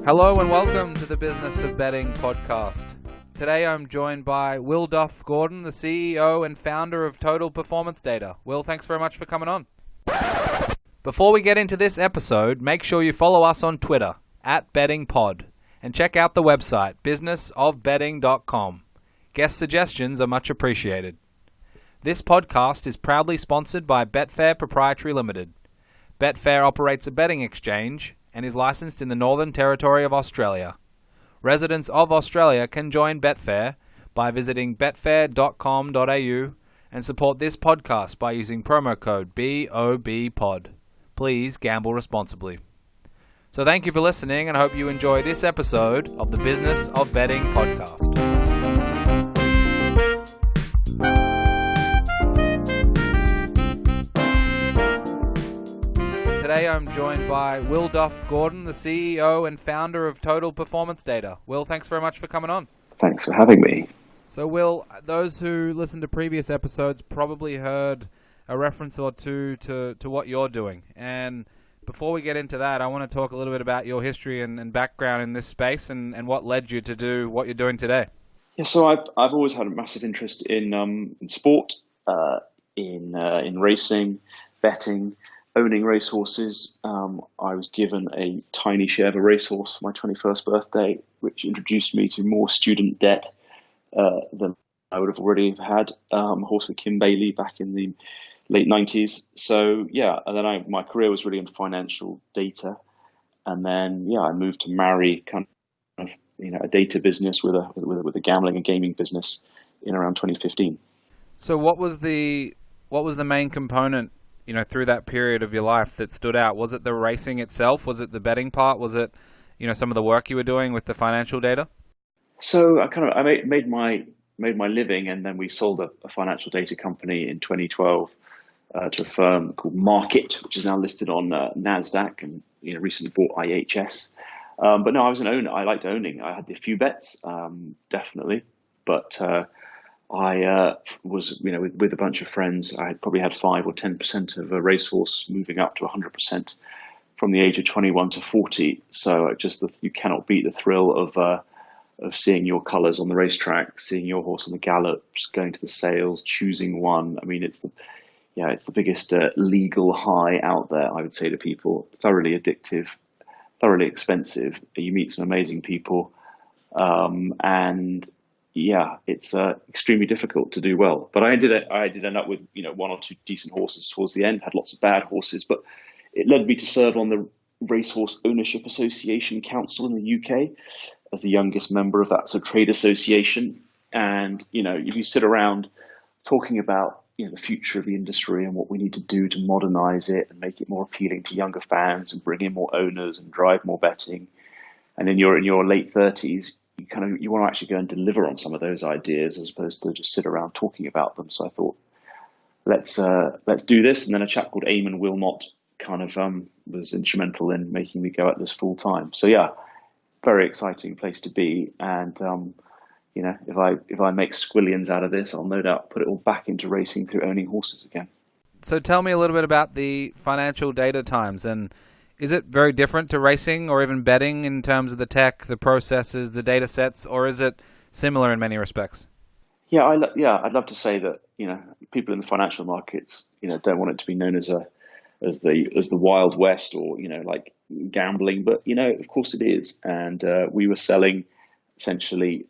Hello and welcome to the Business of Betting podcast. Today I'm joined by Will Duff Gordon, the CEO and founder of Total Performance Data. Will, thanks very much for coming on. Before we get into this episode, make sure you follow us on Twitter, @BettingPod, and check out the website, businessofbetting.com. Guest suggestions are much appreciated. This podcast is proudly sponsored by Betfair Proprietary Limited. Betfair operates a betting exchange and is licensed in the Northern Territory of Australia. Residents of Australia can join Betfair by visiting betfair.com.au and support this podcast by using promo code BOBPOD. Please gamble responsibly. So thank you for listening, and I hope you enjoy this episode of the Business of Betting podcast. Today I'm joined by Will Duff Gordon, the CEO and founder of Total Performance Data. Will, thanks very much for coming on. Thanks for having me. So Will, those who listened to previous episodes probably heard a reference or two to what you're doing. And before we get into that, I want to talk a little bit about your history and background in this space and what led you to do what you're doing today. Yeah, so I've always had a massive interest in sport, in racing, betting, owning racehorses. I was given a tiny share of a racehorse for my 21st birthday, which introduced me to more student debt than I would have already had. A horse with Kim Bailey back in the late 90s. So yeah, and then my career was really in financial data, and then I moved to marry kind of a data business with a gambling and gaming business in around 2015. So what was the main component through that period of your life that stood out? Was it the racing itself? Was it the betting part? Was it, some of the work you were doing with the financial data? So I made my living, and then we sold a financial data company in 2012 to a firm called Market, which is now listed on NASDAQ and recently bought IHS. But no, I was an owner. I liked owning. I had a few bets, definitely, but I was, with a bunch of friends. I had probably had 5 or 10% of a racehorse, moving up to 100% from the age of 21 to 40. So you cannot beat the thrill of seeing your colours on the racetrack, seeing your horse on the gallops, going to the sales, choosing one. I mean, it's the biggest legal high out there, I would say to people. Thoroughly addictive, thoroughly expensive. You meet some amazing people, and it's extremely difficult to do well. But I did end up with 1 or 2 decent horses towards the end. Had lots of bad horses, but it led me to serve on the Racehorse Ownership Association Council in the UK as the youngest member of that trade association. And if you sit around talking about the future of the industry and what we need to do to modernize it and make it more appealing to younger fans and bring in more owners and drive more betting, and in your late 30s, you want to actually go and deliver on some of those ideas as opposed to just sit around talking about them. So I thought, let's do this. And then a chap called Eamon Wilmot was instrumental in making me go at this full time. So very exciting place to be. And if I make squillions out of this, I'll no doubt put it all back into racing through owning horses again. So tell me a little bit about the financial data times, and is it very different to racing or even betting in terms of the tech, the processes, the data sets, or is it similar in many respects? Yeah, I'd love to say that people in the financial markets don't want it to be known as the Wild West or like gambling, but of course it is. And we were selling essentially.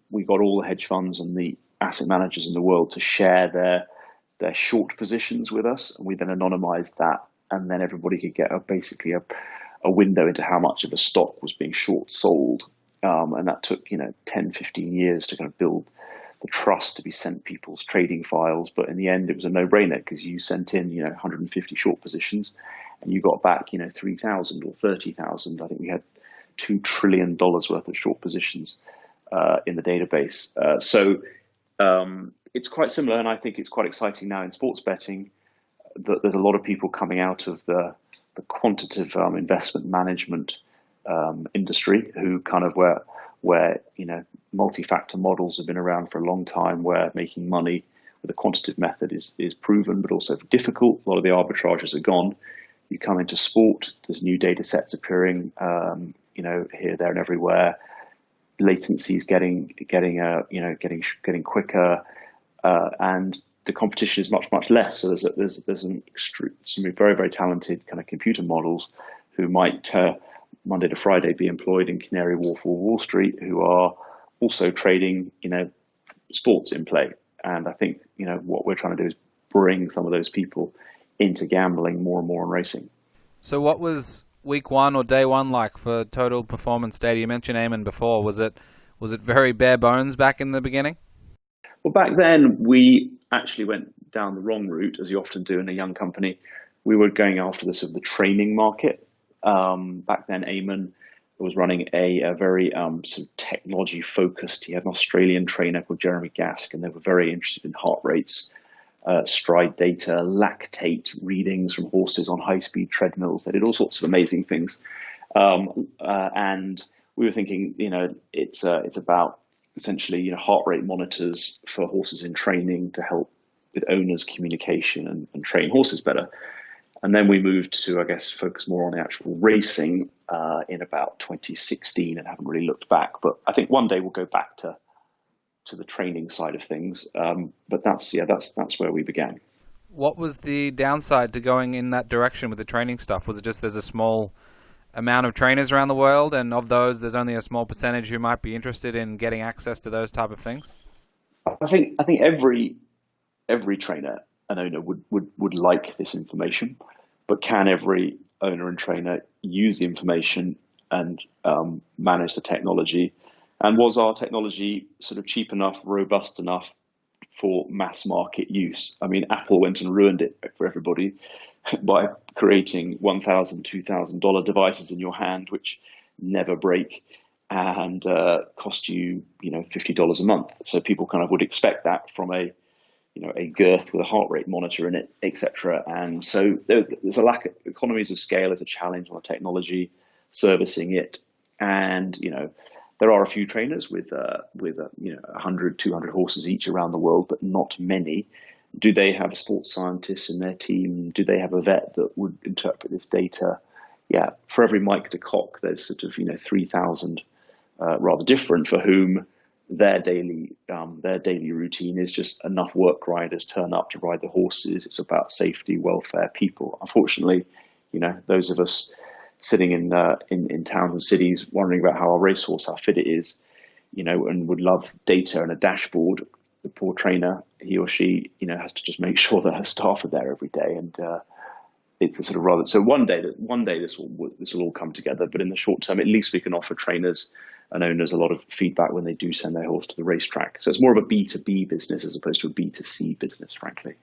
We got all the hedge funds and the asset managers in the world to share their short positions with us, and we then anonymized that. And then everybody could get basically a window into how much of a stock was being short sold. And that took, 10, 15 years to kind of build the trust to be sent people's trading files. But in the end, it was a no-brainer because you sent in, 150 short positions and you got back, 3,000 or 30,000. I think we had $2 trillion worth of short positions in the database. So it's quite similar. And I think it's quite exciting now in sports betting. There's a lot of people coming out of the quantitative investment management industry who where multi-factor models have been around for a long time, where making money with a quantitative method is proven, but also difficult. A lot of the arbitrages are gone. You come into sport, there's new data sets appearing, here, there, and everywhere. Latency is getting quicker, and the competition is much less. So there's some very very talented kind of computer models who might Monday to Friday be employed in Canary Wharf or Wall Street, who are also trading sports in play. And I think what we're trying to do is bring some of those people into gambling more and more in racing. So what was week one or day one like for Total Performance Data? You mentioned Eamon before. Was it very bare bones back in the beginning? Well, back then we actually went down the wrong route, as you often do in a young company. We were going after the sort of the training market. Back then, Eamon was running a very sort of technology focused. He had an Australian trainer called Jeremy Gask, and they were very interested in heart rates, stride data, lactate readings from horses on high speed treadmills. They did all sorts of amazing things, and we were thinking, it's about essentially heart rate monitors for horses in training to help with owners' communication and train horses better. And then we moved to, I guess, focus more on the actual racing in about 2016, and haven't really looked back. But I think one day we'll go back to the training side of things. But that's where we began. What was the downside to going in that direction with the training stuff? Was it just there's a small amount of trainers around the world, and of those, there's only a small percentage who might be interested in getting access to those type of things? I think every trainer and owner would like this information, but can every owner and trainer use the information and manage the technology? And was our technology sort of cheap enough, robust enough for mass market use? I mean, Apple went and ruined it for everybody by creating $1,000, $2,000 devices in your hand, which never break and cost you, $50 a month. So people kind of would expect that from a girth with a heart rate monitor in it, etc. And so there's a lack of economies of scale as a challenge on the technology, servicing it. And, there are a few trainers with 100, 200 horses each around the world, but not many. Do they have sports scientists in their team? Do they have a vet that would interpret this data? Yeah, for every Mike de Kock, there's sort of 3,000 rather different, for whom their daily routine is just enough work riders turn up to ride the horses. It's about safety, welfare, people. Unfortunately, those of us sitting in towns and cities wondering about how our racehorse, how fit it is, and would love data and a dashboard. The poor trainer, he or she, has to just make sure that her staff are there every day, and it's a sort of rather. So one day this will all come together. But in the short term, at least we can offer trainers and owners a lot of feedback when they do send their horse to the racetrack. So it's more of a B2B business as opposed to a B2C business, frankly.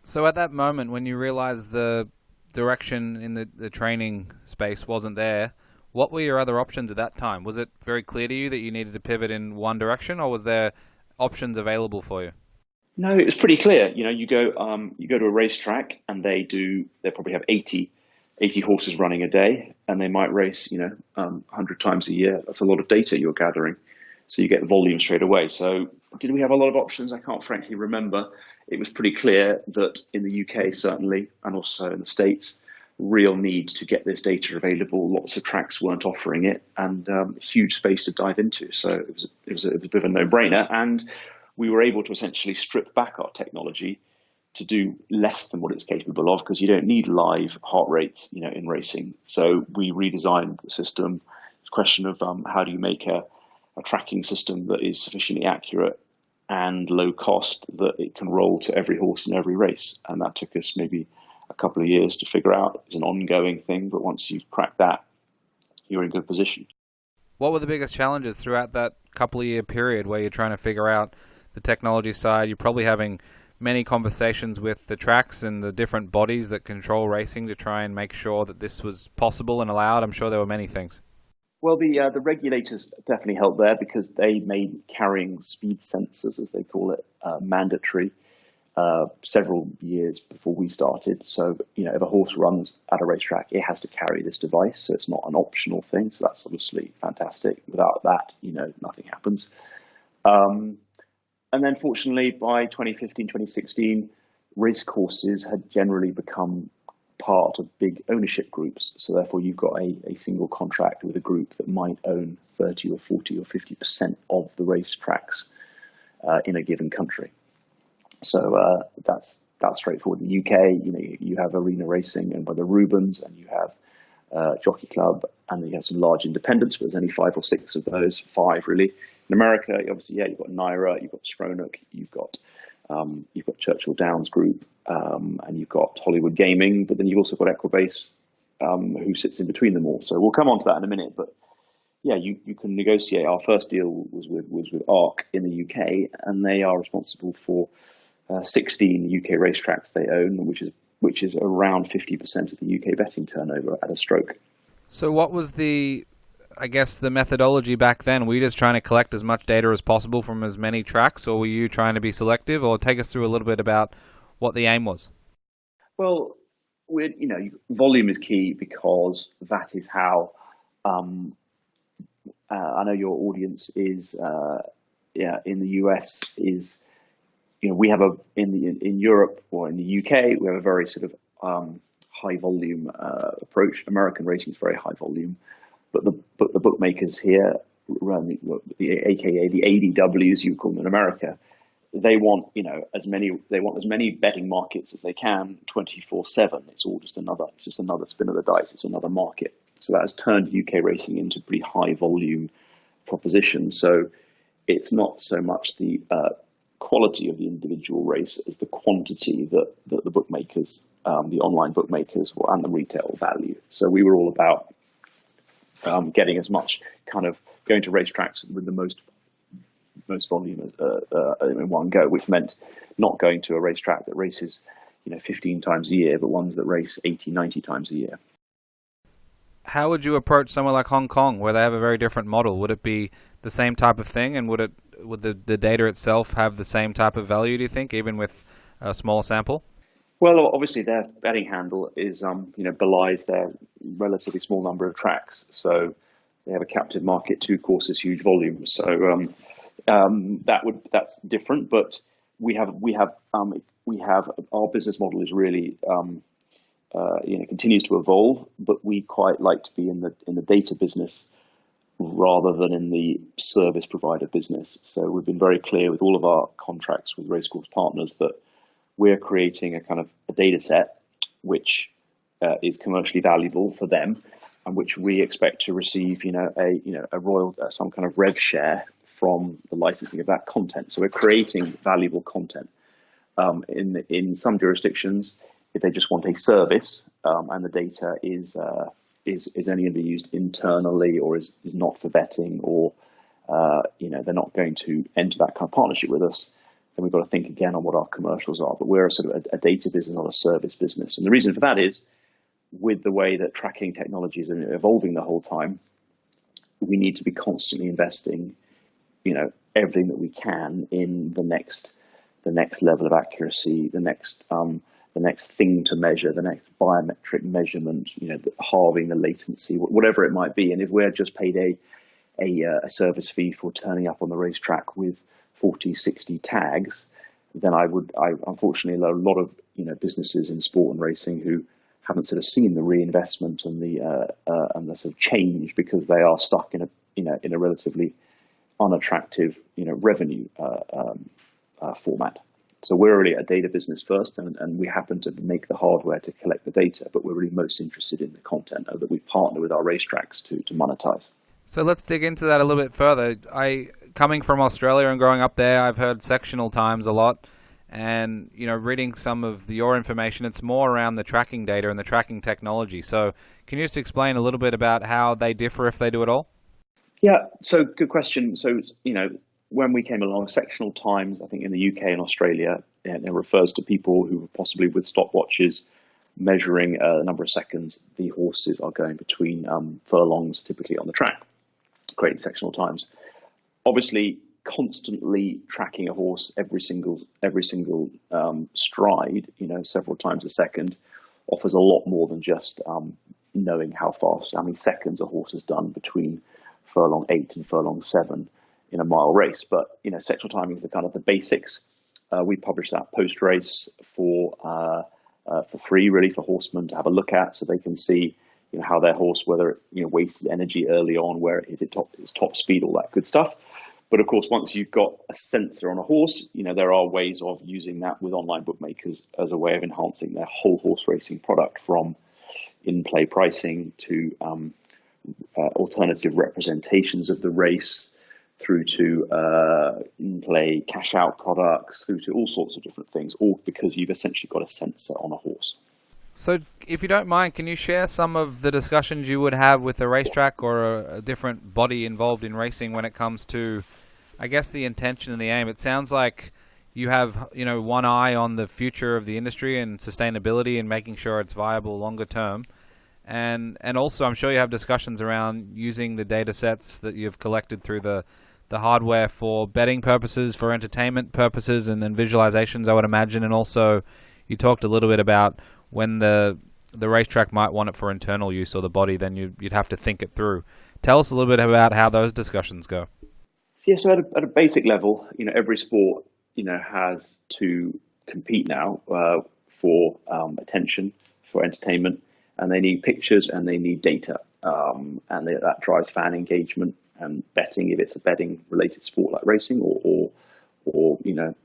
So at that moment, when you realized the direction in the training space wasn't there, what were your other options at that time? Was it very clear to you that you needed to pivot in one direction, or was there options available for you? No, it was pretty clear. You go to a racetrack and they probably have 80 horses running a day, and they might race 100 times a year. That's a lot of data you're gathering, so you get volume straight away. So did we have a lot of options? I can't frankly remember. It was pretty clear that in the UK certainly, and also in the States, real need to get this data available. Lots of tracks weren't offering it, and huge space to dive into. So it was a bit of a no-brainer, and we were able to essentially strip back our technology to do less than what it's capable of, because you don't need live heart rates, in racing. So we redesigned the system. It's a question of how do you make a tracking system that is sufficiently accurate and low cost that it can roll to every horse in every race. And that took us maybe a couple of years to figure out. It's an ongoing thing, but once you've cracked that, you're in good position. What were the biggest challenges throughout that couple of year period where you're trying to figure out the technology side? You're probably having many conversations with the tracks and the different bodies that control racing to try and make sure that this was possible and allowed. I'm sure there were many things. Well, the regulators definitely helped there, because they made carrying speed sensors, as they call it, mandatory several years before we started. So, if a horse runs at a racetrack, it has to carry this device. So it's not an optional thing. So that's obviously fantastic. Without that, nothing happens. And then fortunately, by 2015, 2016, race courses had generally become part of big ownership groups. So therefore, you've got a single contract with a group that might own 30 or 40 or 50% of the racetracks in a given country. So that's straightforward. In the UK, you have arena racing and by the Rubens, and you have Jockey Club, and then you have some large independents, but there's only 5 or 6 of those, 5 really. In America, obviously, you've got Naira, you've got Stronach, you've got Churchill Downs Group, and you've got Hollywood Gaming, but then you've also got Equibase, who sits in between them all. So we'll come on to that in a minute, but yeah, you can negotiate. Our first deal was with ARC in the UK, and they are responsible for 16 UK racetracks they own, which is around 50% of the UK betting turnover at a stroke. So what was the methodology back then? Were you just trying to collect as much data as possible from as many tracks, or were you trying to be selective? Or take us through a little bit about what the aim was. Well, volume is key, because that is how I know your audience is in the US is. We have in Europe or in the UK, we have a very sort of high volume approach. American racing is very high volume, but the bookmakers here, around the AKA the ADWs, you call them in America, they want as many betting markets as they can 24/7. It's just another spin of the dice. It's another market. So that has turned UK racing into pretty high volume proposition. So it's not so much the quality of the individual race as the quantity that the bookmakers, the online bookmakers, and the retail value. So we were all about getting as much kind of going to racetracks with the most volume in one go, which meant not going to a racetrack that races 15 times a year, but ones that race 80, 90 times a year. How would you approach somewhere like Hong Kong, where they have a very different model? Would it be the same type of thing, and would the data itself have the same type of value, do you think, even with a small sample? Well, obviously their betting handle is, belies their relatively small number of tracks. So they have a captive market, 2 courses, huge volume. So that's different. But we have our business model is really continues to evolve. But we quite like to be in the data business rather than in the service provider business. So we've been very clear with all of our contracts with racecourse partners that we're creating a kind of a data set which is commercially valuable for them, and which we expect to receive, a royal, some kind of rev share from the licensing of that content. So we're creating valuable content. In some jurisdictions, if they just want a service and the data is only going to be used internally, or is not for betting, or they're not going to enter that kind of partnership with us, then we've got to think again on what our commercials are. But we're a sort of a data business, not a service business. And the reason for that is, with the way that tracking technologies are evolving the whole time, we need to be constantly investing, everything that we can in the next level of accuracy, the next thing to measure, the next biometric measurement, halving the latency, whatever it might be. And if we're just paid a service fee for turning up on the racetrack with 40, 60 tags, then I unfortunately, a lot of businesses in sport and racing who haven't sort of seen the reinvestment and the sort of change, because they are stuck in a relatively unattractive revenue format. So we're really a data business first, and we happen to make the hardware to collect the data, but we're really most interested in the content that we partner with our racetracks to monetize. So let's dig into that a little bit further. Coming from Australia and growing up there, I've heard sectional times a lot. And, reading some of your information, it's more around the tracking data and the tracking technology. So can you just explain a little bit about how they differ, if they do at all? Yeah, so good question. So, when we came along, sectional times, I think in the UK and Australia, it refers to people who possibly with stopwatches measuring a number of seconds the horses are going between furlongs, typically on the track, creating sectional times. Obviously, constantly tracking a horse every single stride, several times a second, offers a lot more than just knowing how many seconds a horse has done between furlong 8 and furlong 7 in a mile race. But sectional timing is the kind of the basics. We publish that post race for for free, really, for horsemen to have a look at, so they can see how their horse, whether it wasted energy early on, where it hit its top speed, all that good stuff. But of course, once you've got a sensor on a horse, there are ways of using that with online bookmakers as a way of enhancing their whole horse racing product, from in-play pricing to alternative representations of the race, through to in-play cash-out products, through to all sorts of different things, all because you've essentially got a sensor on a horse. So, if you don't mind, can you share some of the discussions you would have with a racetrack or a different body involved in racing when it comes to, I guess, the intention and the aim? It sounds like you have, one eye on the future of the industry and sustainability and making sure it's viable longer term. And also, I'm sure you have discussions around using the data sets that you've collected through the hardware for betting purposes, for entertainment purposes, and then visualizations, I would imagine. And also, you talked a little bit about when the racetrack might want it for internal use, or the body, then you'd have to think it through. Tell us a little bit about how those discussions go. Yeah, so at a basic level, every sport, has to compete now for attention, for entertainment, and they need pictures and they need data, and that drives fan engagement and betting. If it's a betting-related sport like racing or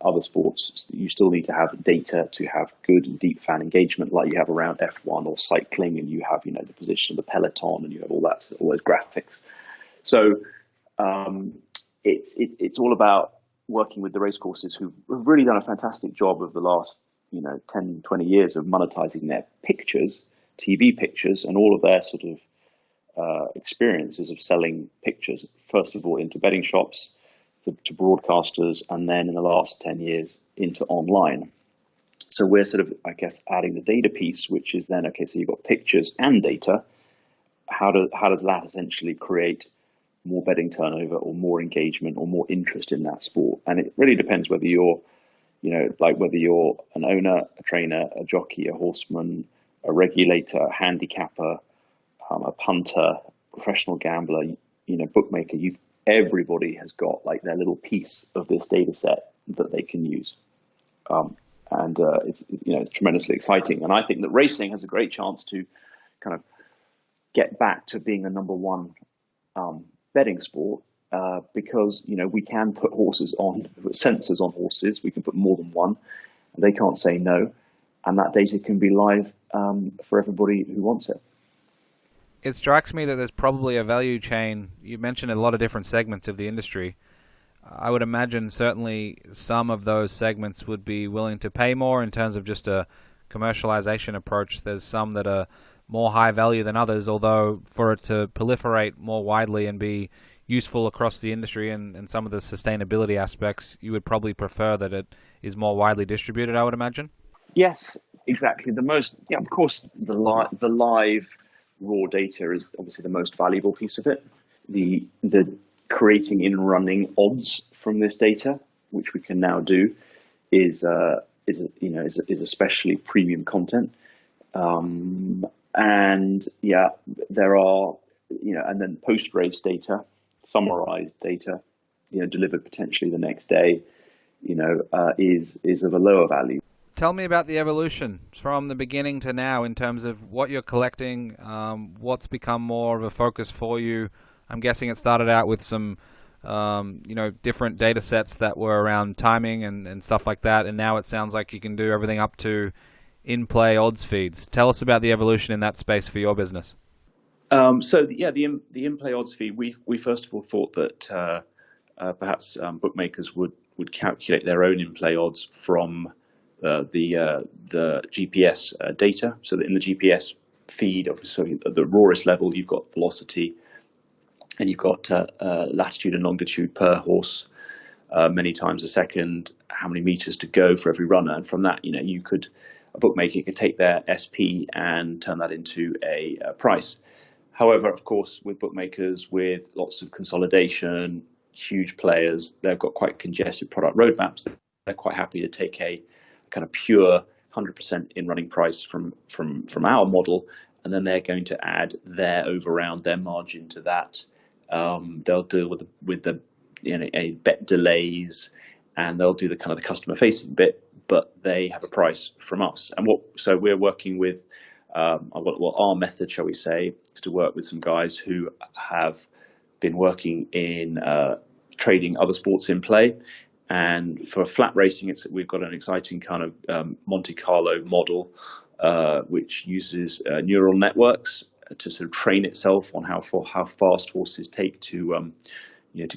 other sports, you still need to have data to have good and deep fan engagement, like you have around F1 or cycling, and you have the position of the peloton, and you have all those graphics. So it's all about working with the racecourses, who've really done a fantastic job of the last 10, 20 years of monetizing their pictures, TV pictures, and all of their sort of experiences of selling pictures, first of all into betting shops, to broadcasters, and then in the last 10 years into online. So we're sort of, I guess, adding the data piece, which is then, okay, so you've got pictures and data. How does that essentially create more betting turnover or more engagement or more interest in that sport? And it really depends whether you're, whether you're an owner, a trainer, a jockey, a horseman, a regulator, a handicapper, a punter, professional gambler, bookmaker. Everybody has got their little piece of this data set that they can use. It's tremendously exciting. And I think that racing has a great chance to kind of get back to being the number one betting sport, because we can put sensors on horses. We can put more than one. They can't say no, and that data can be live for everybody who wants it. It strikes me that there's probably a value chain. You mentioned a lot of different segments of the industry. I would imagine certainly some of those segments would be willing to pay more in terms of just a commercialization approach. There's some that are more high value than others, although for it to proliferate more widely and be useful across the industry and some of the sustainability aspects, you would probably prefer that it is more widely distributed, I would imagine. Yes, exactly. Of course, the live raw data is obviously the most valuable piece of it. The creating in running odds from this data, which we can now do, is especially premium content. And there are and then post race data, summarized data, delivered potentially the next day, is of a lower value. Tell me about the evolution from the beginning to now in terms of what you're collecting, what's become more of a focus for you. I'm guessing it started out with some, different data sets that were around timing and stuff like that, and now it sounds like you can do everything up to in-play odds feeds. Tell us about the evolution in that space for your business. The in-play odds feed, we first of all thought that perhaps bookmakers would calculate their own in-play odds from the GPS data, so that in the GPS feed, obviously at the rawest level, you've got velocity and you've got latitude and longitude per horse, many times a second, how many meters to go for every runner, and from that, a bookmaker could take their SP and turn that into a price. However, of course, with bookmakers with lots of consolidation, huge players, they've got quite congested product roadmaps. They're quite happy to take a kind of pure 100% in running price from our model, and then they're going to add their overround, their margin to that. They'll deal with the bet delays and they'll do the kind of the customer facing bit, but they have a price from us. And so we're working with, our method, shall we say, is to work with some guys who have been working in trading other sports in play. And for flat racing, we've got an exciting kind of Monte Carlo model, which uses neural networks to sort of train itself on how fast horses take to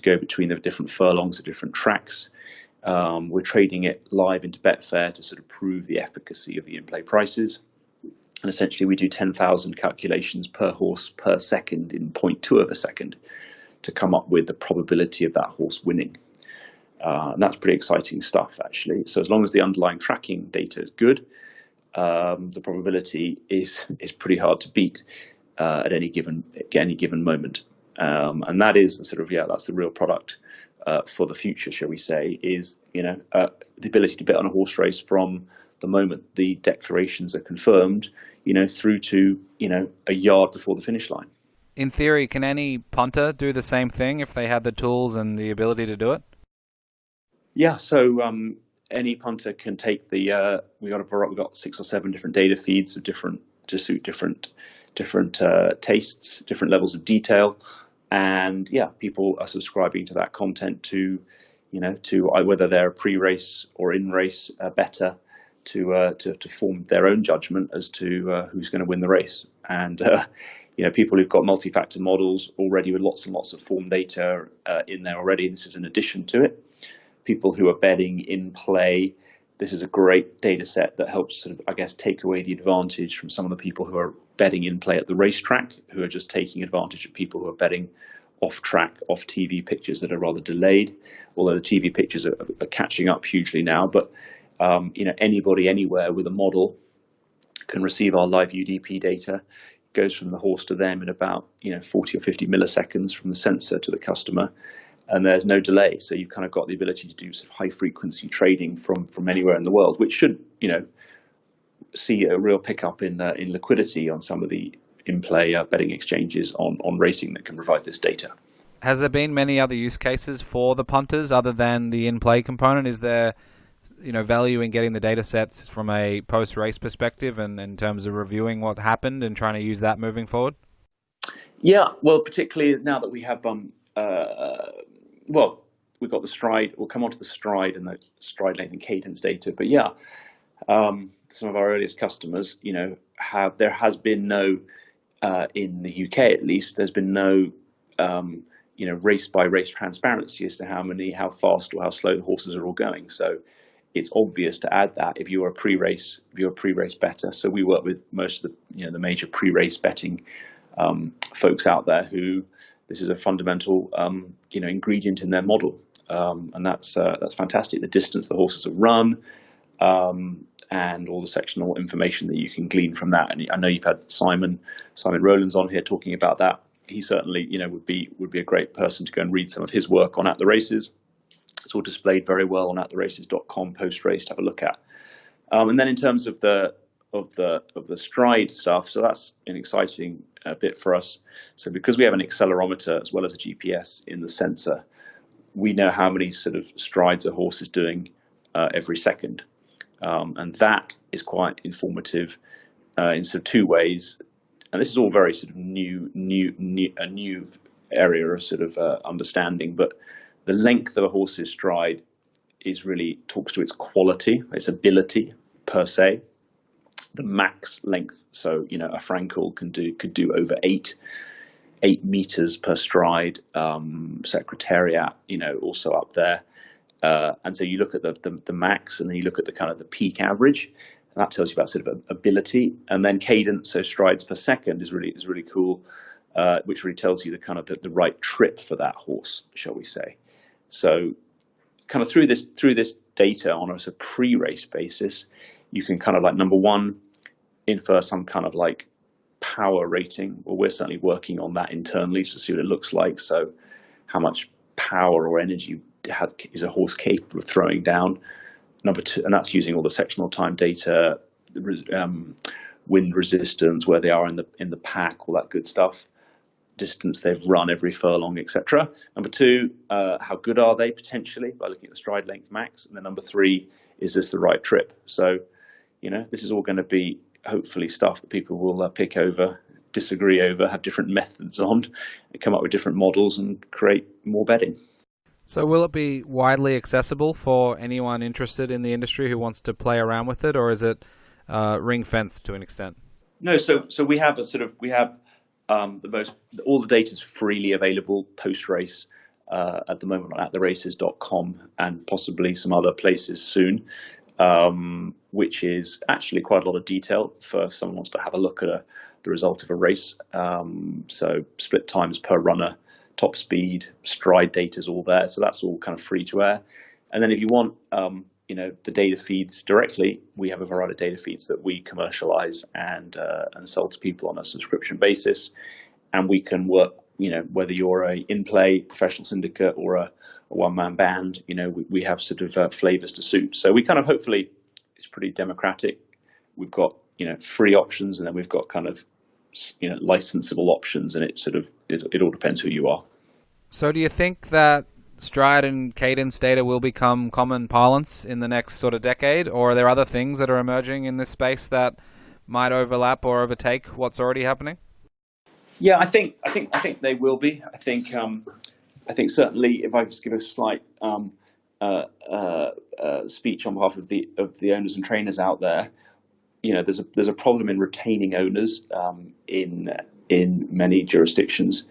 go between the different furlongs of different tracks. We're trading it live into Betfair to sort of prove the efficacy of the in-play prices. And essentially, we do 10,000 calculations per horse per second in 0.2 of a second to come up with the probability of that horse winning. And that's pretty exciting stuff, actually. So as long as the underlying tracking data is good, the probability is pretty hard to beat at any given moment. And that is the sort of that's the real product for the future, shall we say, is the ability to bet on a horse race from the moment the declarations are confirmed, through to a yard before the finish line. In theory, can any punter do the same thing if they had the tools and the ability to do it? Yeah, so any punter can take we've got 6 or 7 different data feeds of to suit different tastes, different levels of detail, and people are subscribing to that content to whether they're a pre-race or in-race better to form their own judgment as to who's going to win the race. And people who've got multi-factor models already with lots and lots of form data in there already. This is an addition to it. People who are betting in play, this is a great data set that helps sort of, take away the advantage from some of the people who are betting in play at the racetrack, who are just taking advantage of people who are betting off track, off TV pictures that are rather delayed, although the TV pictures are catching up hugely now. But anybody anywhere with a model can receive our live UDP data. It goes from the horse to them in about 40 or 50 milliseconds from the sensor to the customer. And there's no delay, so you've kind of got the ability to do sort of high frequency trading from anywhere in the world, which should see a real pickup in liquidity on some of the in-play betting exchanges on racing that can provide this data. Has there been many other use cases for the punters other than the in-play component? Is there value in getting the data sets from a post-race perspective and in terms of reviewing what happened and trying to use that moving forward? Yeah, well, particularly now that we have we've got the stride. We'll come on to the stride and the stride length and cadence data. But some of our earliest customers, there has been no, in the UK at least, there's been no, race by race transparency as to how fast or how slow the horses are all going. So it's obvious to add that if you're a pre-race bettor. So we work with most of the major pre-race betting folks out there who. This is a fundamental, ingredient in their model, and that's fantastic. The distance the horses have run, and all the sectional information that you can glean from that. And I know you've had Simon Rowlands on here talking about that. He certainly, would be a great person to go and read some of his work on At the Races. It's all displayed very well on attheraces.com post-race to have a look at. And then in terms of the stride stuff, so that's an exciting bit for us. So because we have an accelerometer as well as a GPS in the sensor, we know how many sort of strides a horse is doing every second, and that is quite informative in sort of 2 ways. And this is all very sort of new area of sort of understanding. But the length of a horse's stride really talks to its quality, its ability per se. The max length, so a Frankel could do over 8 meters per stride. Secretariat, also up there, and so you look at the max, and then you look at the kind of the peak average, and that tells you about sort of ability. And then cadence, so strides per second, is really cool, which really tells you the kind of the right trip for that horse, shall we say. So, kind of through this data on a sort of pre-race basis, you can kind of number one, infer some kind of power rating. Well, we're certainly working on that internally to see what it looks like. So how much power or energy is a horse capable of throwing down? Number two, and that's using all the sectional time data, wind resistance, where they are in the pack, all that good stuff. distance they've run every furlong, etc. Number two, how good are they potentially by looking at the stride length max, and then number three, is this the right trip? So, this is all going to be hopefully stuff that people will pick over, disagree over, have different methods on, and come up with different models and create more betting. So will it be widely accessible for anyone interested in the industry who wants to play around with it, or is it ring fenced to an extent? No, so we have all the data is freely available post race at the moment on attheraces.com and possibly some other places soon, which is actually quite a lot of detail for if someone wants to have a look at the result of a race. So split times per runner, top speed, stride data is all there. So that's all kind of free to air. And then if you want, the data feeds directly, we have a variety of data feeds that we commercialize and sell to people on a subscription basis. And we can work, whether you're a in-play professional syndicate or a one-man band, we have sort of flavors to suit. So we kind of, hopefully, it's pretty democratic. We've got, free options, and then we've got kind of, licensable options, and it all depends who you are. So do you think that stride and cadence data will become common parlance in the next sort of decade, or are there other things that are emerging in this space that might overlap or overtake what's already happening? Yeah, I think they will be. I think certainly, if I just give a slight speech on behalf of the owners and trainers out there, there's a problem in retaining owners in many jurisdictions.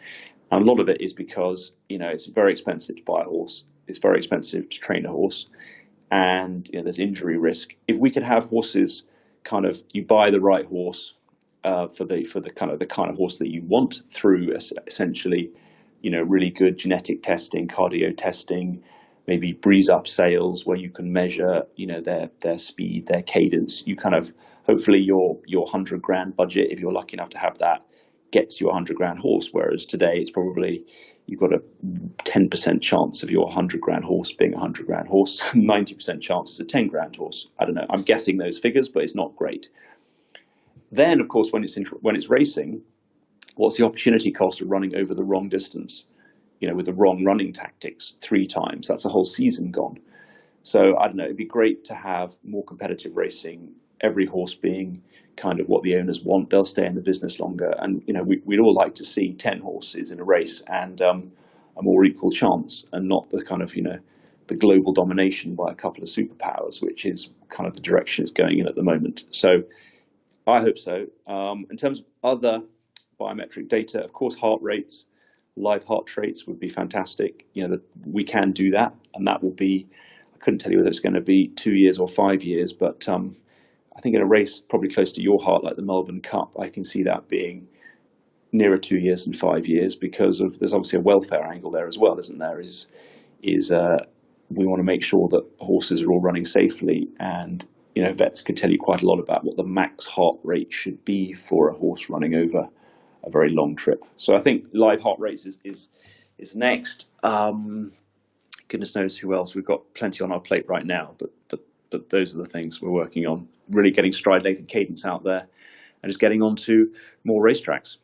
And a lot of it is because, it's very expensive to buy a horse. It's very expensive to train a horse. And, there's injury risk. If we could have horses you buy the right horse for the kind of horse that you want through essentially, really good genetic testing, cardio testing, maybe breeze up sales where you can measure, their speed, their cadence. You hopefully your $100,000 budget, if you're lucky enough to have that, gets you a $100,000 horse, whereas today it's probably you've got a 10% chance of your $100,000 horse being a $100,000 horse, 90% chance is a $10,000 horse. I don't know. I'm guessing those figures, but it's not great. Then, of course, when it's racing, what's the opportunity cost of running over the wrong distance? With the wrong running tactics 3 times, that's a whole season gone. So I don't know. It'd be great to have more competitive racing. Every horse being kind of what the owners want, they'll stay in the business longer. And we'd all like to see 10 horses in a race and a more equal chance, and not the kind of the global domination by a couple of superpowers, which is kind of the direction it's going in at the moment. So I hope so. In terms of other biometric data, of course, heart rates, live heart rates would be fantastic. We can do that, and that will be. I couldn't tell you whether it's going to be 2 years or 5 years, but I think in a race probably close to your heart, like the Melbourne Cup, I can see that being nearer 2 years than 5 years, because there's obviously a welfare angle there as well, isn't there? We want to make sure that horses are all running safely, and vets could tell you quite a lot about what the max heart rate should be for a horse running over a very long trip. So I think live heart rates is next. Goodness knows who else. We've got plenty on our plate right now, but those are the things we're working on. Really getting stride length and cadence out there, and just getting onto more racetracks.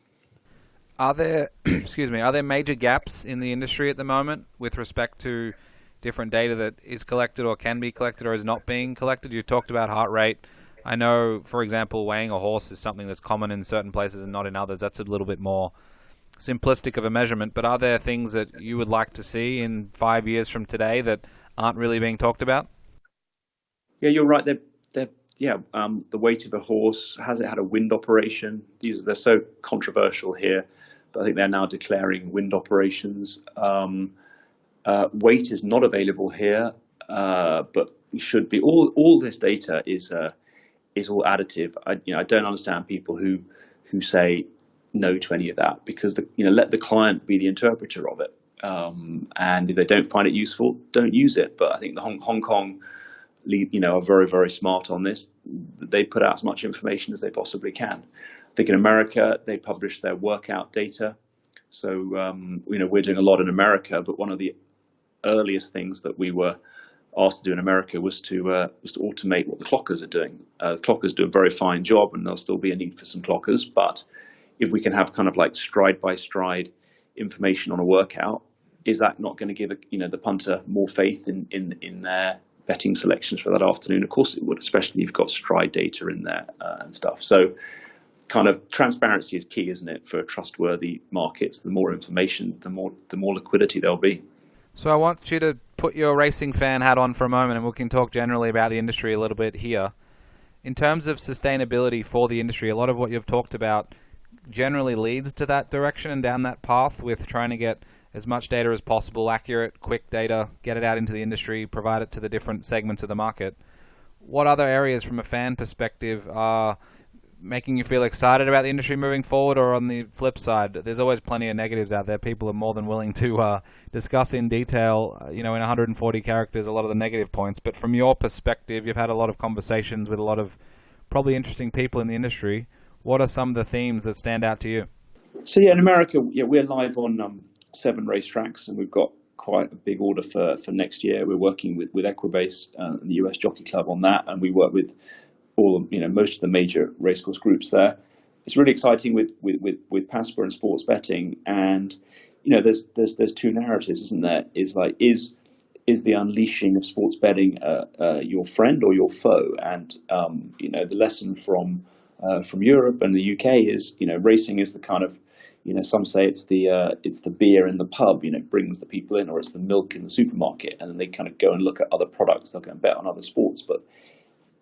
Are there, are there major gaps in the industry at the moment with respect to different data that is collected or can be collected or is not being collected? You talked about heart rate. I know, for example, weighing a horse is something that's common in certain places and not in others. That's a little bit more simplistic of a measurement. But are there things that you would like to see in 5 years from today that aren't really being talked about? Yeah, you're right. The weight of a horse, has it had a wind operation? They're so controversial here, but I think they're now declaring wind operations. Weight is not available here, but it should be. All this data is all additive. I don't understand people who say no to any of that, because let the client be the interpreter of it. And if they don't find it useful, don't use it. But I think the Hong Kong are very, very smart on this. They put out as much information as they possibly can. I think in America, they publish their workout data. So, we're doing a lot in America, but one of the earliest things that we were asked to do in America was to automate what the clockers are doing. Clockers do a very fine job, and there'll still be a need for some clockers, but if we can have kind of like stride by stride information on a workout, is that not going to give the punter more faith in their betting selections for that afternoon? Of course it would, especially if you've got stride data in there and stuff. So kind of transparency is key, isn't it, for trustworthy markets? The more information, the more liquidity there'll be. So I want you to put your racing fan hat on for a moment, and we can talk generally about the industry a little bit here. In terms of sustainability for the industry, a lot of what you've talked about generally leads to that direction and down that path, with trying to get as much data as possible, accurate, quick data, get it out into the industry, provide it to the different segments of the market. What other areas from a fan perspective are making you feel excited about the industry moving forward? Or on the flip side, there's always plenty of negatives out there. People are more than willing to discuss in detail, in 140 characters, a lot of the negative points. But from your perspective, you've had a lot of conversations with a lot of probably interesting people in the industry. What are some of the themes that stand out to you? So in America, we're live on 7 racetracks, and we've got quite a big order for next year. We're working with Equibase and the US Jockey Club on that, and we work with most of the major racecourse groups there. It's really exciting with PASPA and sports betting, and there's 2 narratives, isn't there? Is the unleashing of sports betting your friend or your foe? And the lesson from Europe and the UK is racing is the kind of some say it's the beer in the pub, brings the people in, or it's the milk in the supermarket, and then they kind of go and look at other products. They'll go and bet on other sports, but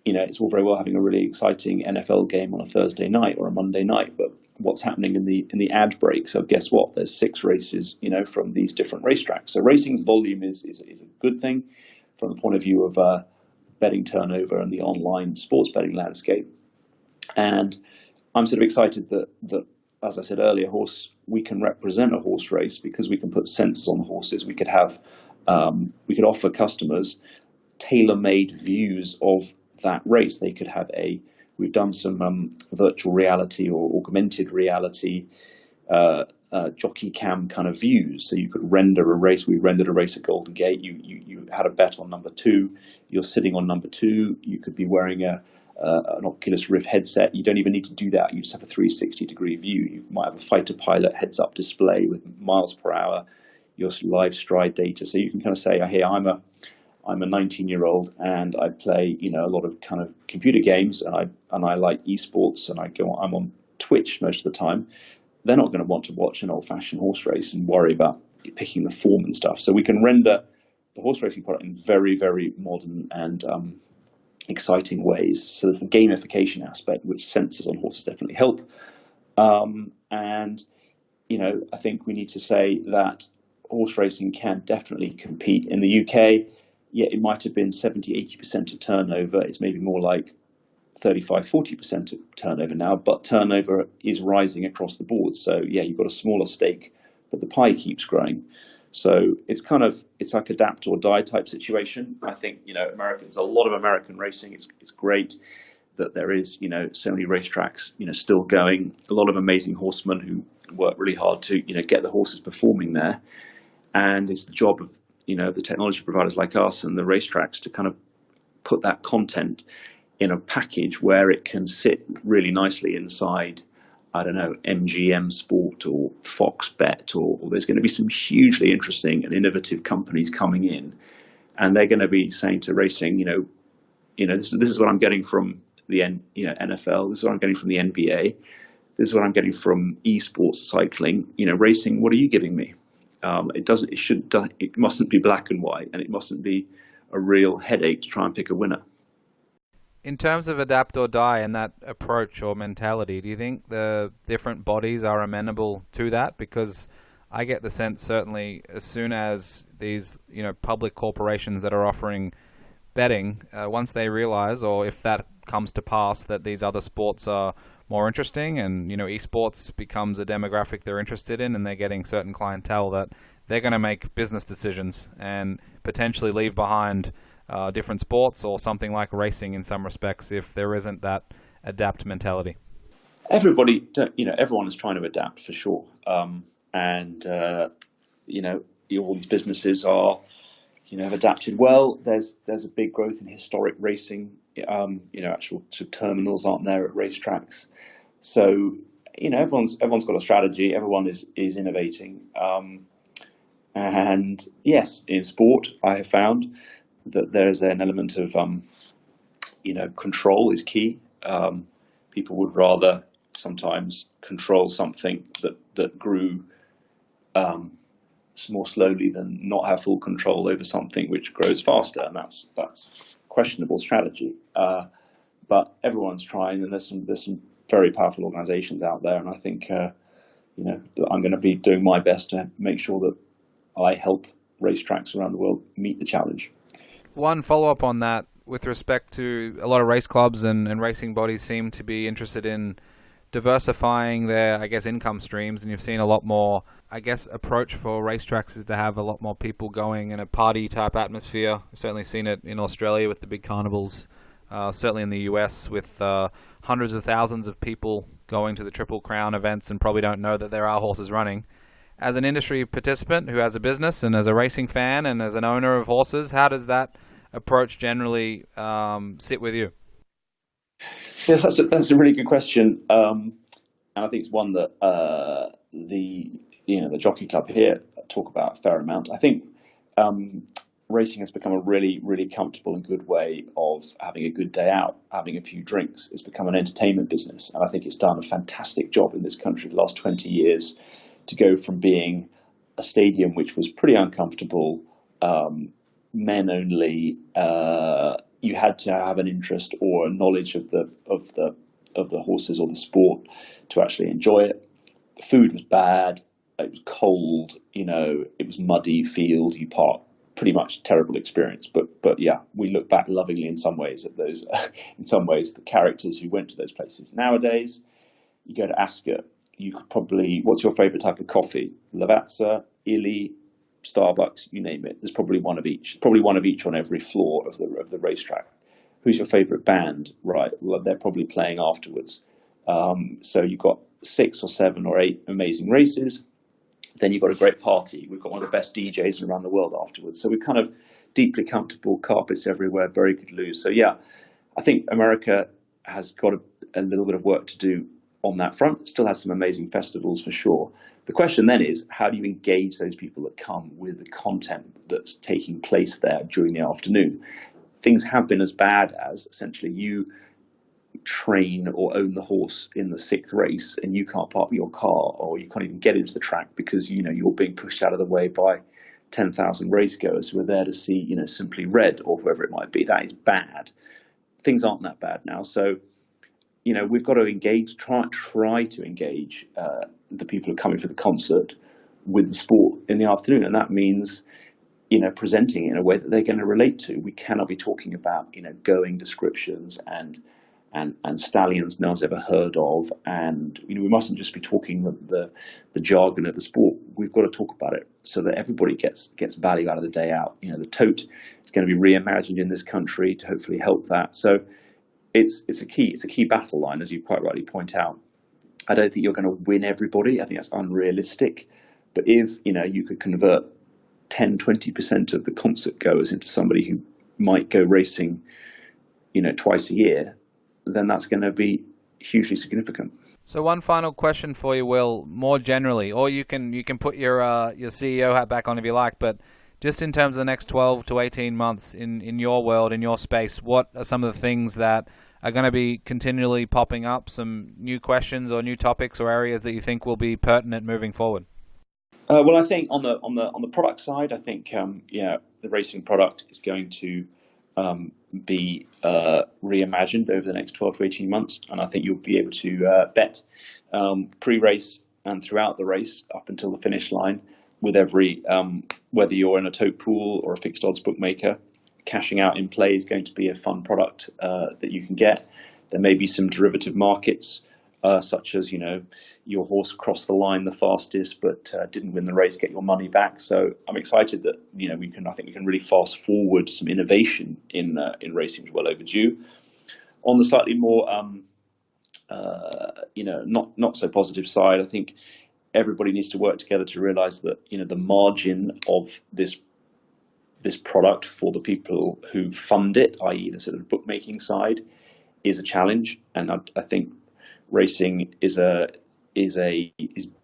it's all very well having a really exciting NFL game on a Thursday night or a Monday night, but what's happening in the ad break? So guess what? There's 6 races, from these different racetracks. So racing's volume is a good thing from the point of view of betting turnover and the online sports betting landscape. And I'm sort of excited that as I said earlier, we can represent a horse race because we can put sensors on the horses. We could offer customers tailor-made views of that race. They could have we've done some virtual reality or augmented reality jockey cam kind of views. So you could render a race. We rendered a race at Golden Gate. You had a bet on number 2. You're sitting on number 2. You could be wearing an Oculus Rift headset. You don't even need to do that. You just have a 360-degree view. You might have a fighter pilot heads-up display with miles per hour, your live stride data. So you can kind of say, hey, I'm a 19-year-old and I play, a lot of kind of computer games, and I like esports, and I'm on Twitch most of the time. They're not going to want to watch an old-fashioned horse race and worry about picking the form and stuff. So we can render the horse racing product in very, very modern and exciting ways. So there's the gamification aspect, which sensors on horses definitely help. And I think we need to say that horse racing can definitely compete in the UK. Yeah, it might have been 70-80% of turnover. It's maybe more like 35-40% of turnover now, but turnover is rising across the board. So yeah, you've got a smaller stake, but the pie keeps growing. So it's like adapt or die type situation. I think there's a lot of American racing. It's great that there is so many racetracks still going. A lot of amazing horsemen who work really hard to get the horses performing there, and it's the job of the technology providers like us and the racetracks to kind of put that content in a package where it can sit really nicely inside, I don't know, MGM Sport or Fox Bet, or there's going to be some hugely interesting and innovative companies coming in, and they're going to be saying to racing, this is what I'm getting from the NFL, this is what I'm getting from the NBA, this is what I'm getting from esports cycling. Racing, what are you giving me? It mustn't be black and white, and it mustn't be a real headache to try and pick a winner. In terms of adapt or die and that approach or mentality, do you think the different bodies are amenable to that? Because I get the sense, certainly, as soon as these public corporations that are offering betting, once they realize, or if that comes to pass, that these other sports are more interesting, and esports becomes a demographic they're interested in, and they're getting certain clientele, that they're going to make business decisions and potentially leave behind different sports or something like racing in some respects if there isn't that adapt mentality. Everyone is trying to adapt for sure, and all these businesses are have adapted well. There's a big growth in historic racing. Actual terminals aren't there at racetracks. So, everyone's got a strategy. Everyone is innovating. And yes, in sport, I have found that there's an element of control is key. People would rather sometimes control something that grew more slowly than not have full control over something which grows faster, and that's questionable strategy. But everyone's trying, and there's some very powerful organisations out there, and I think I'm going to be doing my best to make sure that I help racetracks around the world meet the challenge. One follow-up on that, with respect to a lot of race clubs and racing bodies seem to be interested in diversifying their, income streams, and you've seen a lot more, approach for racetracks is to have a lot more people going in a party-type atmosphere. We've certainly seen it in Australia with the big carnivals, certainly in the US with hundreds of thousands of people going to the Triple Crown events and probably don't know that there are horses running. As an industry participant who has a business and as a racing fan and as an owner of horses, how does that approach generally sit with you? Yes, that's a really good question, and I think it's one that the Jockey Club here talk about a fair amount. I think racing has become a really, really comfortable and good way of having a good day out, having a few drinks. It's become an entertainment business, and I think it's done a fantastic job in this country the last 20 years to go from being a stadium which was pretty uncomfortable, men only. You had to have an interest or a knowledge of the horses or the sport to actually enjoy it. The food was bad. It was cold. It was muddy field. You park. Pretty much terrible experience. But yeah, we look back lovingly in some ways at those. In some ways, the characters who went to those places. Nowadays, you go to Ascot. You could probably. What's your favourite type of coffee? Lavazza, Illy, Starbucks, you name it. There's probably one of each. Probably one of each on every floor of the racetrack. Who's your favourite band? Right. Well, they're probably playing afterwards. So you've got 6 or 7 or 8 amazing races. Then you've got a great party. We've got one of the best DJs around the world afterwards. So we're kind of deeply comfortable, carpets everywhere, very good loose. So yeah, I think America has got a little bit of work to do on that front. It still has some amazing festivals for sure. The question then is, how do you engage those people that come with the content that's taking place there during the afternoon? Things have been as bad as essentially you train or own the horse in the 6th race and you can't park your car or you can't even get into the track because you're being pushed out of the way by 10,000 racegoers who are there to see Simply Red or whoever it might be. That is bad. Things aren't that bad now, so we've got to engage, try to engage the people who are coming for the concert with the sport in the afternoon, and that means presenting it in a way that they're going to relate to. We cannot be talking about going descriptions and stallions no one's ever heard of, and we mustn't just be talking the jargon of the sport. We've got to talk about it so that everybody gets value out of the day out. The tote is going to be reimagined in this country to hopefully help that. So it's a key battle line, as you quite rightly point out. I don't think you're going to win everybody. I think that's unrealistic. But if you could convert 10-20% of the concert goers into somebody who might go racing twice a year, then that's going to be hugely significant. So one final question for you, Will, more generally, or you can put your CEO hat back on if you like, but just in terms of the next 12 to 18 months in your world, in your space, what are some of the things that are going to be continually popping up, some new questions or new topics or areas that you think will be pertinent moving forward? Well, I think on the product side, I think the racing product is going to be reimagined over the next 12 to 18 months, and I think you'll be able to bet pre-race and throughout the race up until the finish line with every whether you're in a tote pool or a fixed odds bookmaker. Cashing out in play is going to be a fun product that you can get. There may be some derivative markets such as your horse crossed the line the fastest but didn't win the race, get your money back. So I'm excited that I think we can really fast forward some innovation in racing, well overdue. On the slightly more not so positive side, I think everybody needs to work together to realise that the margin of this product for the people who fund it, i.e. the sort of bookmaking side, is a challenge. And I think racing is is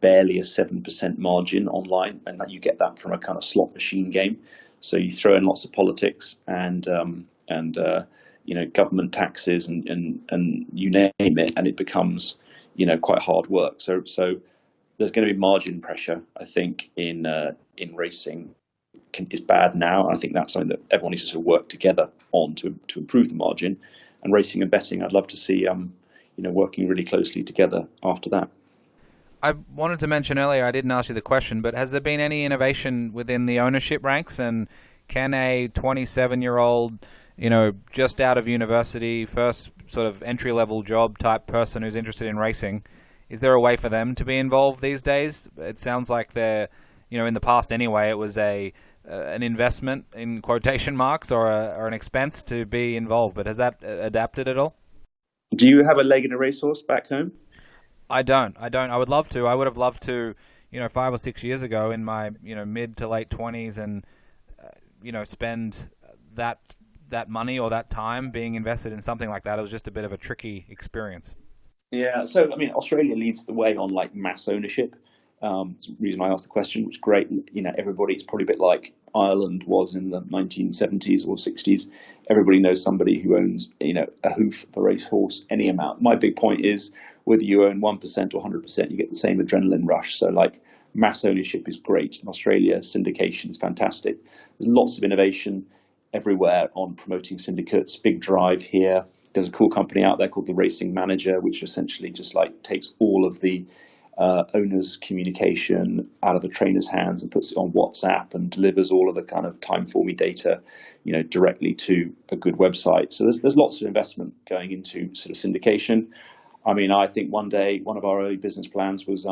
barely a 7% margin online, and that you get that from a kind of slot machine game. So you throw in lots of politics and government taxes and you name it, and it becomes quite hard work. So there's going to be margin pressure, I think, in racing. Is bad now. I think that's something that everyone needs to sort of work together on to improve the margin. And racing and betting, I'd love to see working really closely together after that. I wanted to mention earlier, I didn't ask you the question, but has there been any innovation within the ownership ranks? And can a 27-year-old, just out of university, first sort of entry-level job type person who's interested in racing, is there a way for them to be involved these days? It sounds like they're, in the past anyway, it was an investment in quotation marks or an expense to be involved. But has that adapted at all? Do you have a leg in a racehorse back home? I don't. I would love to. I would have loved to, 5 or 6 years ago in my, mid to late 20s and, spend that money or that time being invested in something like that. It was just a bit of a tricky experience. Yeah. So, Australia leads the way on like mass ownership. It's the reason I asked the question, which is great. Everybody, it's probably a bit like Ireland was in the 1970s or 60s. Everybody knows somebody who owns, a hoof of a racehorse, any amount. My big point is whether you own 1% or 100%, you get the same adrenaline rush. So like mass ownership is great. In Australia, syndication is fantastic. There's lots of innovation everywhere on promoting syndicates. Big drive here. There's a cool company out there called the Racing Manager, which essentially just like takes all of the owner's communication out of the trainer's hands and puts it on WhatsApp and delivers all of the kind of time-forming data, directly to a good website. So there's lots of investment going into sort of syndication. I think one day one of our early business plans was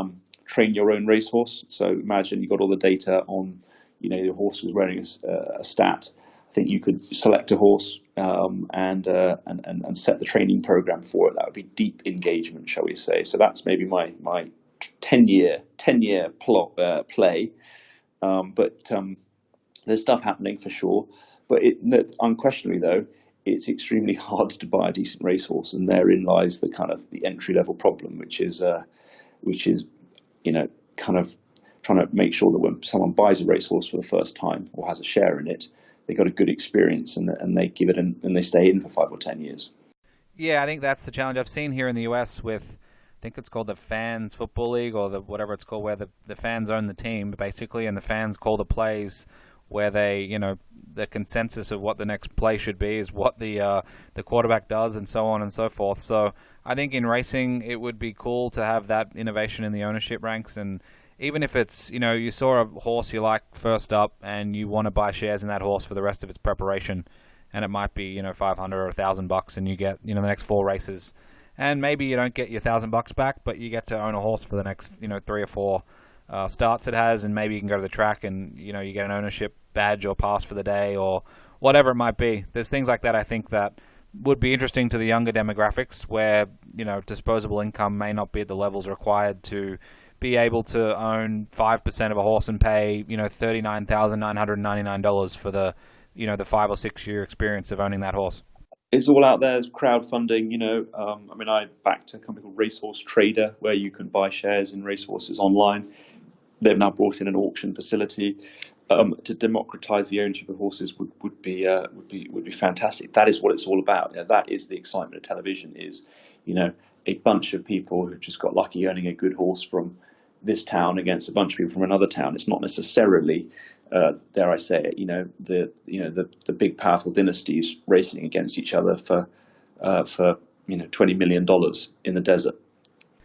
train your own racehorse. So imagine you got all the data on, your horse was wearing a stat. I think you could select a horse and set the training program for it. That would be deep engagement, shall we say? So that's maybe my 10-year play. But there's stuff happening for sure. But unquestionably, though, it's extremely hard to buy a decent racehorse, and therein lies the kind of the entry level problem, which is kind of trying to make sure that when someone buys a racehorse for the first time or has a share in it, they got a good experience and they give it and they stay in for 5 or 10 years. Yeah, I think that's the challenge I've seen here in the US with, I think it's called the Fans Football League or whatever it's called, where the fans own the team basically, and the fans call the plays where they, the consensus of what the next play should be is what the quarterback does and so on and so forth. So I think in racing it would be cool to have that innovation in the ownership ranks, and even if it's, you saw a horse you like first up and you want to buy shares in that horse for the rest of its preparation, and it might be, $500 or $1,000 and you get, the next 4 races. And maybe you don't get your $1,000 back, but you get to own a horse for the next, 3 or 4 starts it has, and maybe you can go to the track and, you get an ownership badge or pass for the day or whatever it might be. There's things like that I think that would be interesting to the younger demographics where, disposable income may not be at the levels required to be able to own 5% of a horse and pay, $39,999 for the, the 5 or 6 year experience of owning that horse. It's all out there. There's crowdfunding, I backed a company called Racehorse Trader where you can buy shares in racehorses online. They've now brought in an auction facility to democratize the ownership of horses would be fantastic. That is what it's all about. That is the excitement of television is, a bunch of people who just got lucky owning a good horse from this town against a bunch of people from another town. It's not necessarily, dare I say it, the big powerful dynasties racing against each other for $20 million in the desert.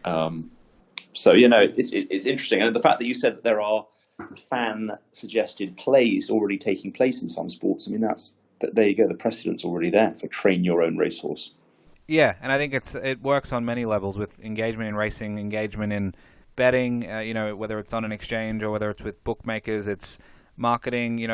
So it's interesting, and the fact that you said that there are fan suggested plays already taking place in some sports. There you go. The precedent's already there for train your own racehorse. Yeah, and I think it works on many levels with engagement in racing, engagement in betting, whether it's on an exchange or whether it's with bookmakers, it's marketing.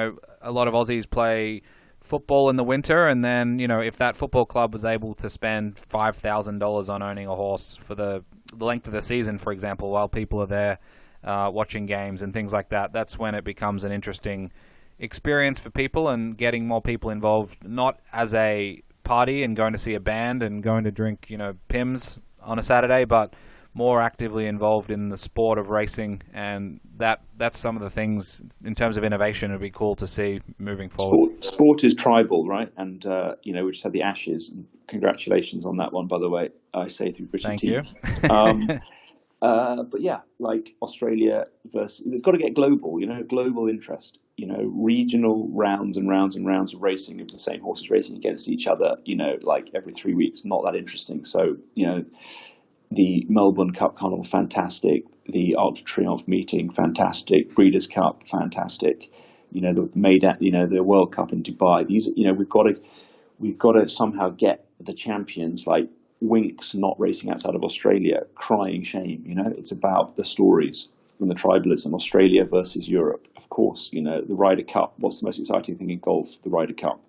A lot of Aussies play football in the winter, and then, if that football club was able to spend $5,000 on owning a horse for the length of the season, for example, while people are there watching games and things like that, that's when it becomes an interesting experience for people and getting more people involved, not as a party and going to see a band and going to drink, Pimm's on a Saturday, but more actively involved in the sport of racing, and that's some of the things in terms of innovation it would be cool to see moving forward. Sport is tribal, right? And we just had the Ashes. And congratulations on that one, by the way. I say through gritty teeth. Thank you. But yeah, like Australia versus, it's got to get global, global interest, regional rounds and rounds and rounds of racing of the same horses racing against each other, like every 3 weeks, not that interesting. So, the Melbourne Cup Carnival, fantastic. The Arc de Triomphe meeting, fantastic. Breeders' Cup, fantastic. The World Cup in Dubai. These, we've got to somehow get the champions like Winks not racing outside of Australia, crying shame. It's about the stories and the tribalism. Australia versus Europe, of course. The Ryder Cup. What's the most exciting thing in golf? The Ryder Cup.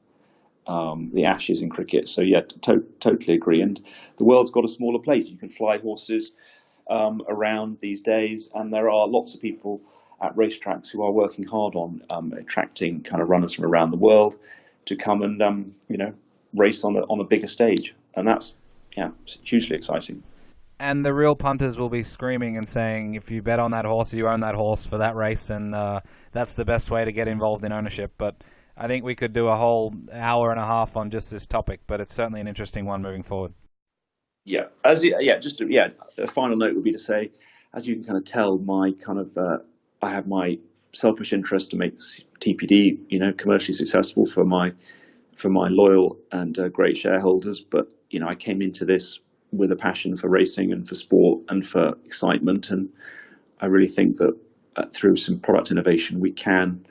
The Ashes in cricket. So yeah, totally agree. And the world's got a smaller place. You can fly horses around these days, and there are lots of people at racetracks who are working hard on attracting kind of runners from around the world to come and race on a bigger stage, and that's hugely exciting. And the real punters will be screaming and saying, if you bet on that horse, you own that horse for that race, and that's the best way to get involved in ownership. But I think we could do a whole hour and a half on just this topic, but it's certainly an interesting one moving forward. Yeah, a final note would be to say, as you can kind of tell, I have my selfish interest to make TPD, commercially successful for my loyal and great shareholders. But I came into this with a passion for racing and for sport and for excitement, and I really think that through some product innovation we can,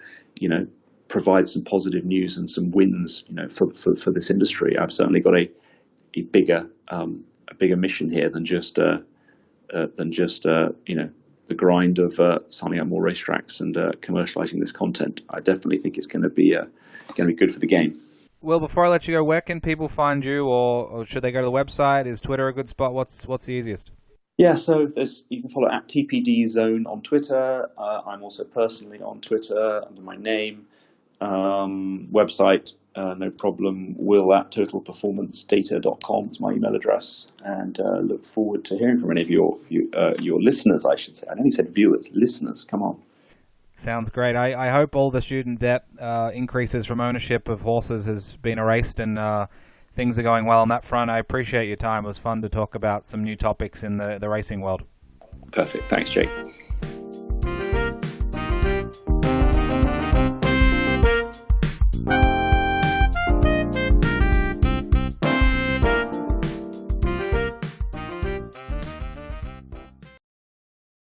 provide some positive news and some wins, for this industry. I've certainly got a bigger mission here than just the grind of signing up more racetracks and commercializing this content. I definitely think it's going to be good for the game. Well, before I let you go, where can people find you, or should they go to the website? Is Twitter a good spot? What's the easiest? Yeah, so you can follow at TPD Zone on Twitter. I'm also personally on Twitter under my name. Website, no problem. Will at totalperformancedata.com is my email address, and look forward to hearing from any of your listeners, I should say. I nearly said viewers, listeners. Come on. Sounds great. I hope all the student debt increases from ownership of horses has been erased, and things are going well on that front. I appreciate your time. It was fun to talk about some new topics in the racing world. Perfect. Thanks, Jake.